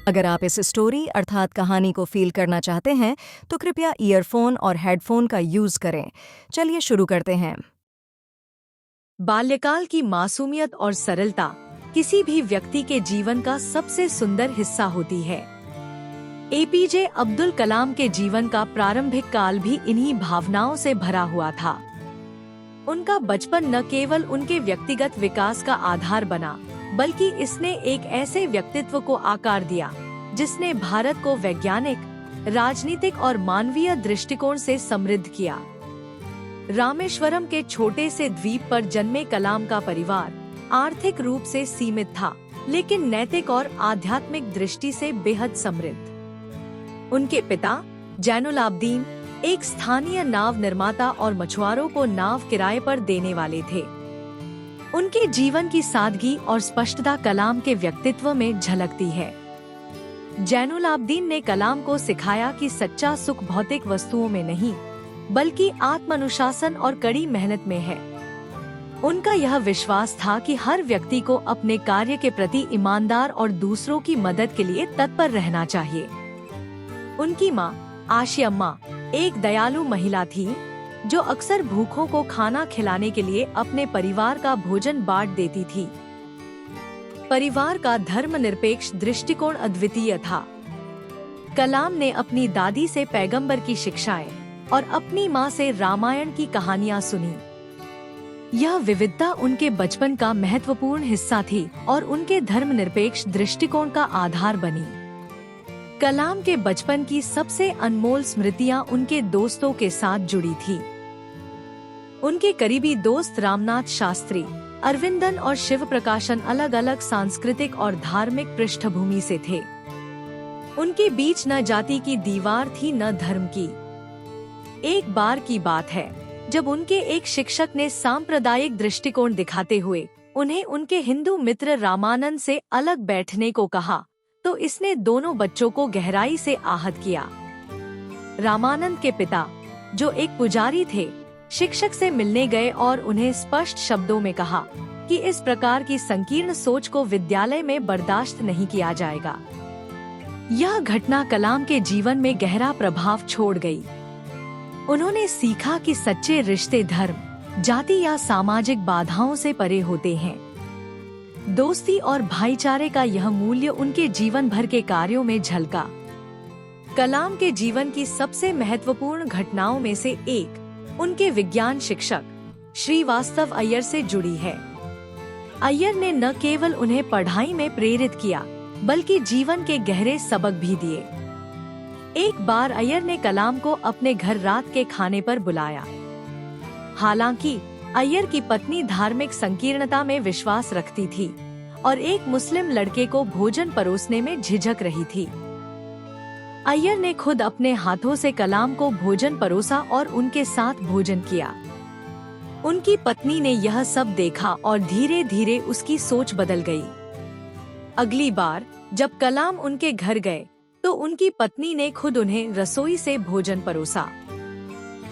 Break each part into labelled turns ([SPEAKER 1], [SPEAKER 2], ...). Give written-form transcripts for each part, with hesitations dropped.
[SPEAKER 1] अगर आप इस स्टोरी अर्थात कहानी को फील करना चाहते हैं तो कृपया ईयरफोन और हेडफोन का यूज करें। चलिए शुरू करते हैं।
[SPEAKER 2] बाल्यकाल की मासूमियत और सरलता किसी भी व्यक्ति के जीवन का सबसे सुंदर हिस्सा होती है। एपीजे अब्दुल कलाम के जीवन का प्रारंभिक काल भी इन्हीं भावनाओं से भरा हुआ था। उनका बचपन न केवल उनके व्यक्तिगत विकास का आधार बना, बल्कि इसने एक ऐसे व्यक्तित्व को आकार दिया जिसने भारत को वैज्ञानिक, राजनीतिक और मानवीय दृष्टिकोण से समृद्ध किया। रामेश्वरम के छोटे से द्वीप पर जन्मे कलाम का परिवार आर्थिक रूप से सीमित था, लेकिन नैतिक और आध्यात्मिक दृष्टि से बेहद समृद्ध। उनके पिता जैनुलाब्दीन एक स्थानीय नाव निर्माता और मछुआरों को नाव किराए पर देने वाले थे। उनके जीवन की सादगी और स्पष्टता कलाम के व्यक्तित्व में झलकती है। जैनुलाब्दीन ने कलाम को सिखाया कि सच्चा सुख भौतिक वस्तुओं में नहीं, बल्कि आत्मानुशासन और कड़ी मेहनत में है। उनका यह विश्वास था कि हर व्यक्ति को अपने कार्य के प्रति ईमानदार और दूसरों की मदद के लिए तत्पर रहना चाहिए। उनकी माँ आशियम्मा एक दयालु महिला थी, जो अक्सर भूखों को खाना खिलाने के लिए अपने परिवार का भोजन बांट देती थी। परिवार का धर्मनिरपेक्ष दृष्टिकोण अद्वितीय था। कलाम ने अपनी दादी से पैगंबर की शिक्षाएं और अपनी माँ से रामायण की कहानियाँ सुनी। यह विविधता उनके बचपन का महत्वपूर्ण हिस्सा थी और उनके धर्मनिरपेक्ष दृष्टिकोण का आधार बनी। कलाम के बचपन की सबसे अनमोल स्मृतियां उनके दोस्तों के साथ जुड़ी थी। उनके करीबी दोस्त रामनाथ शास्त्री, अरविंदन और शिव प्रकाशन अलग अलग सांस्कृतिक और धार्मिक पृष्ठभूमि से थे। उनके बीच न जाति की दीवार थी न धर्म की। एक बार की बात है जब उनके एक शिक्षक ने सांप्रदायिक दृष्टिकोण दिखाते हुए उन्हें उनके हिंदू मित्र रामानंद से अलग बैठने को कहा, तो इसने दोनों बच्चों को गहराई से आहत किया। रामानंद के पिता, जो एक पुजारी थे, शिक्षक से मिलने गए और उन्हें स्पष्ट शब्दों में कहा कि इस प्रकार की संकीर्ण सोच को विद्यालय में बर्दाश्त नहीं किया जाएगा। यह घटना कलाम के जीवन में गहरा प्रभाव छोड़ गई। उन्होंने सीखा कि सच्चे रिश्ते धर्म, जाति या सामाजिक बाधाओं से परे होते हैं। दोस्ती और भाईचारे का यह मूल्य उनके जीवन भर के कार्यों में झलका। कलाम के जीवन की सबसे महत्वपूर्ण घटनाओं में से एक उनके विज्ञान शिक्षक श्रीवास्तव अय्यर से जुड़ी है। अय्यर ने न केवल उन्हें पढ़ाई में प्रेरित किया, बल्कि जीवन के गहरे सबक भी दिए। एक बार अय्यर ने कलाम को अपने घर रात के खाने पर बुलाया। हालांकि अय्यर की पत्नी धार्मिक संकीर्णता में विश्वास रखती थी और एक मुस्लिम लड़के को भोजन परोसने में झिझक रही थी। अय्यर ने खुद अपने हाथों से कलाम को भोजन परोसा और उनके साथ भोजन किया। उनकी पत्नी ने यह सब देखा और धीरे धीरे उसकी सोच बदल गई। अगली बार जब कलाम उनके घर गए, तो उनकी पत्नी ने खुद उन्हें रसोई से भोजन परोसा।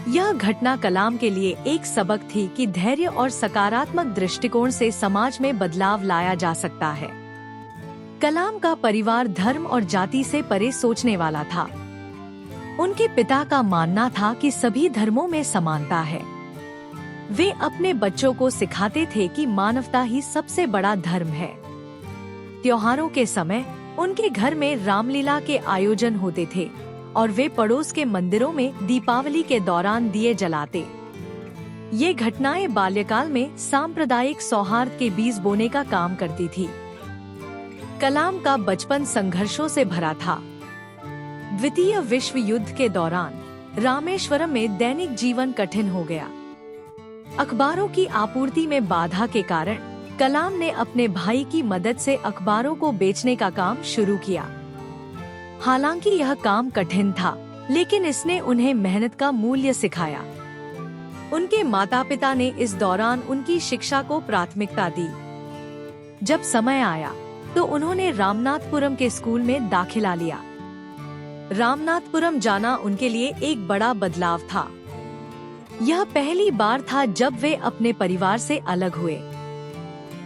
[SPEAKER 2] यह घटना कलाम के लिए एक सबक थी कि धैर्य और सकारात्मक दृष्टिकोण से समाज में बदलाव लाया जा सकता है। कलाम का परिवार धर्म और जाति से परे सोचने वाला था। उनके पिता का मानना था कि सभी धर्मों में समानता है। वे अपने बच्चों को सिखाते थे कि मानवता ही सबसे बड़ा धर्म है। त्योहारों के समय उनके घर में रामलीला के आयोजन होते थे और वे पड़ोस के मंदिरों में दीपावली के दौरान दिए जलाते। ये घटनाएं बाल्यकाल में सांप्रदायिक सौहार्द के बीज बोने का काम करती थी। कलाम का बचपन संघर्षों से भरा था। द्वितीय विश्व युद्ध के दौरान रामेश्वरम में दैनिक जीवन कठिन हो गया। अखबारों की आपूर्ति में बाधा के कारण कलाम ने अपने भाई की मदद से अखबारों को बेचने का काम शुरू किया। हालांकि यह काम कठिन था, लेकिन इसने उन्हें मेहनत का मूल्य सिखाया। उनके माता पिता ने इस दौरान उनकी शिक्षा को प्राथमिकता दी। जब समय आया तो उन्होंने रामनाथपुरम के स्कूल में दाखिला लिया। रामनाथपुरम जाना उनके लिए एक बड़ा बदलाव था। यह पहली बार था जब वे अपने परिवार से अलग हुए।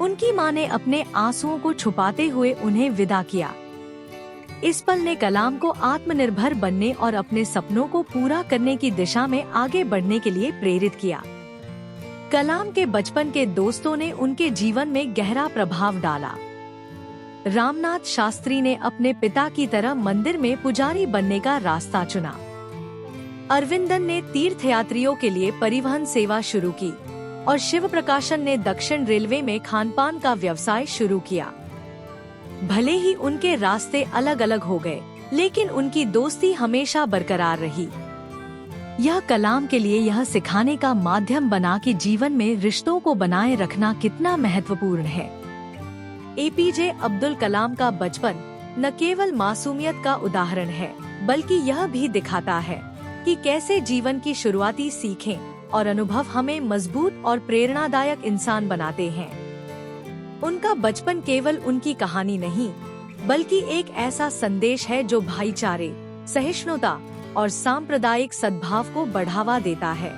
[SPEAKER 2] उनकी माँ ने अपने आंसुओं को छुपाते हुए उन्हें विदा किया। इस पल ने कलाम को आत्मनिर्भर बनने और अपने सपनों को पूरा करने की दिशा में आगे बढ़ने के लिए प्रेरित किया। कलाम के बचपन के दोस्तों ने उनके जीवन में गहरा प्रभाव डाला। रामनाथ शास्त्री ने अपने पिता की तरह मंदिर में पुजारी बनने का रास्ता चुना। अरविंदन ने तीर्थयात्रियों के लिए परिवहन सेवा शुरू की और शिव प्रकाशन ने दक्षिण रेलवे में खानपान का व्यवसाय शुरू किया। भले ही उनके रास्ते अलग अलग हो गए, लेकिन उनकी दोस्ती हमेशा बरकरार रही। यह कलाम के लिए यह सिखाने का माध्यम बना कि जीवन में रिश्तों को बनाए रखना कितना महत्वपूर्ण है। एपीजे अब्दुल कलाम का बचपन न केवल मासूमियत का उदाहरण है, बल्कि यह भी दिखाता है कि कैसे जीवन की शुरुआती सीखें और अनुभव हमें मजबूत और प्रेरणादायक इंसान बनाते हैं। उनका बचपन केवल उनकी कहानी नहीं, बल्कि एक ऐसा संदेश है जो भाईचारे, सहिष्णुता और सांप्रदायिक सद्भाव को बढ़ावा देता है।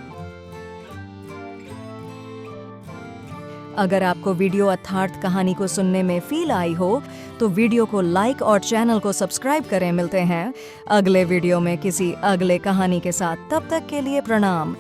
[SPEAKER 1] अगर आपको वीडियो अर्थार्थ कहानी को सुनने में फील आई हो तो वीडियो को लाइक और चैनल को सब्सक्राइब करें। मिलते हैं अगले वीडियो में किसी अगले कहानी के साथ। तब तक के लिए प्रणाम।